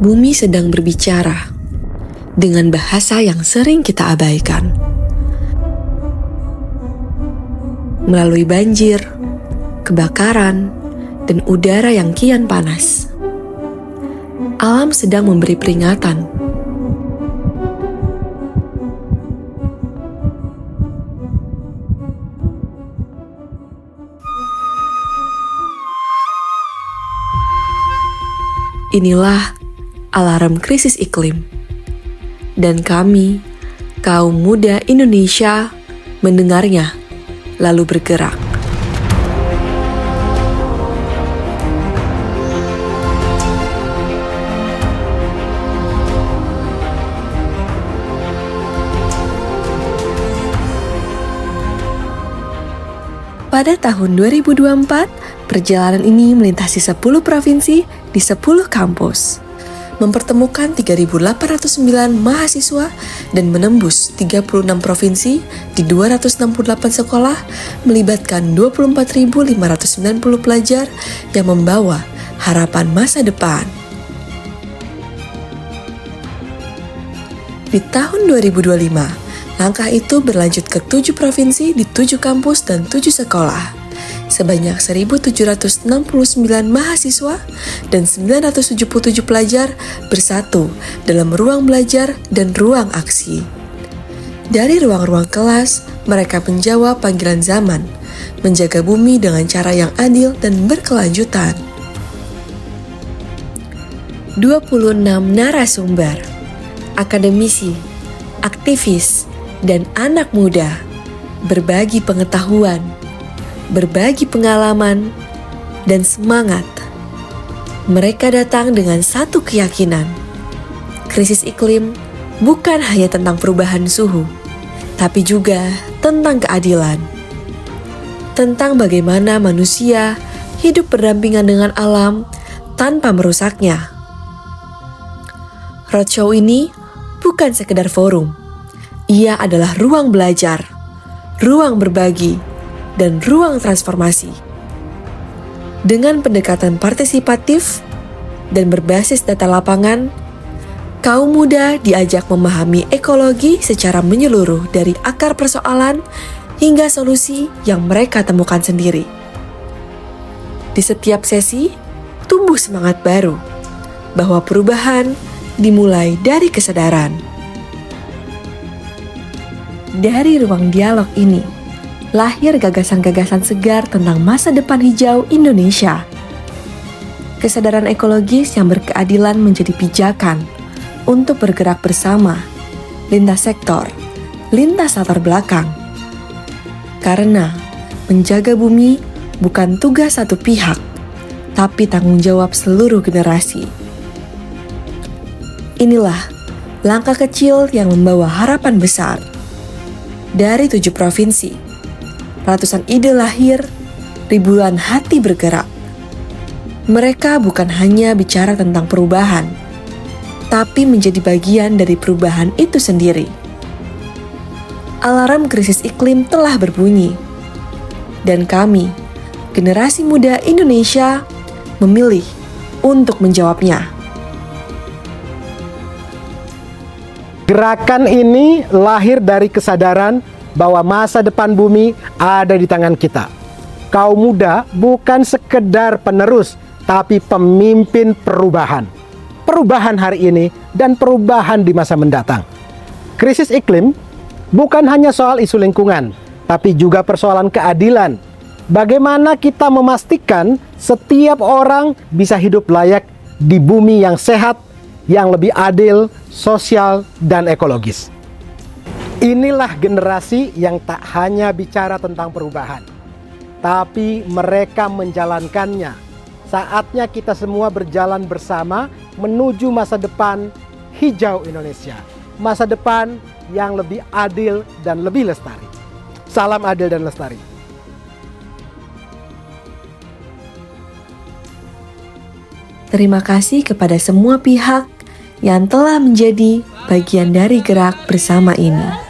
Bumi sedang berbicara dengan bahasa yang sering kita abaikan. Melalui banjir, kebakaran, dan udara yang kian panas, alam sedang memberi peringatan. Inilah alarm krisis iklim. Dan kami, kaum muda Indonesia, mendengarnya lalu bergerak. Pada tahun 2024, perjalanan ini melintasi 10 provinsi di 10 kampus, mempertemukan 3.809 mahasiswa dan menembus 36 provinsi di 268 sekolah, melibatkan 24.590 pelajar yang membawa harapan masa depan. Di tahun 2025, langkah itu berlanjut ke 7 provinsi di 7 kampus dan 7 sekolah. Sebanyak 1.769 mahasiswa dan 977 pelajar bersatu dalam ruang belajar dan ruang aksi. Dari ruang-ruang kelas, mereka menjawab panggilan zaman, menjaga bumi dengan cara yang adil dan berkelanjutan. 26 narasumber, akademisi, aktivis, dan anak muda berbagi pengetahuan, berbagi pengalaman, dan semangat. Mereka datang dengan satu keyakinan: krisis iklim bukan hanya tentang perubahan suhu, tapi juga tentang keadilan. Tentang bagaimana manusia hidup berdampingan dengan alam tanpa merusaknya. Roadshow ini bukan sekedar forum. Ia adalah ruang belajar, ruang berbagi, dan ruang transformasi. Dengan pendekatan partisipatif dan berbasis data lapangan, kaum muda diajak memahami ekologi secara menyeluruh dari akar persoalan hingga solusi yang mereka temukan sendiri. Di setiap sesi, tumbuh semangat baru bahwa perubahan dimulai dari kesadaran. Dari ruang dialog ini, lahir gagasan-gagasan segar tentang masa depan hijau Indonesia. Kesadaran ekologis yang berkeadilan menjadi pijakan untuk bergerak bersama, lintas sektor, lintas latar belakang. Karena menjaga bumi bukan tugas satu pihak, tapi tanggung jawab seluruh generasi. Inilah langkah kecil yang membawa harapan besar. Dari 7 provinsi, ratusan ide lahir, ribuan hati bergerak. Mereka bukan hanya bicara tentang perubahan, tapi menjadi bagian dari perubahan itu sendiri. Alarm krisis iklim telah berbunyi, dan kami, generasi muda Indonesia, memilih untuk menjawabnya. Gerakan ini lahir dari kesadaran bahwa masa depan bumi ada di tangan kita. Kaum muda bukan sekedar penerus, tapi pemimpin perubahan. Perubahan hari ini dan perubahan di masa mendatang. Krisis iklim bukan hanya soal isu lingkungan, tapi juga persoalan keadilan. Bagaimana kita memastikan setiap orang bisa hidup layak di bumi yang sehat, yang lebih adil, sosial, dan ekologis. Inilah generasi yang tak hanya bicara tentang perubahan, tapi mereka menjalankannya. Saatnya kita semua berjalan bersama menuju masa depan hijau Indonesia. Masa depan yang lebih adil dan lebih lestari. Salam adil dan lestari. Terima kasih kepada semua pihak yang telah menjadi bagian dari gerak bersama ini.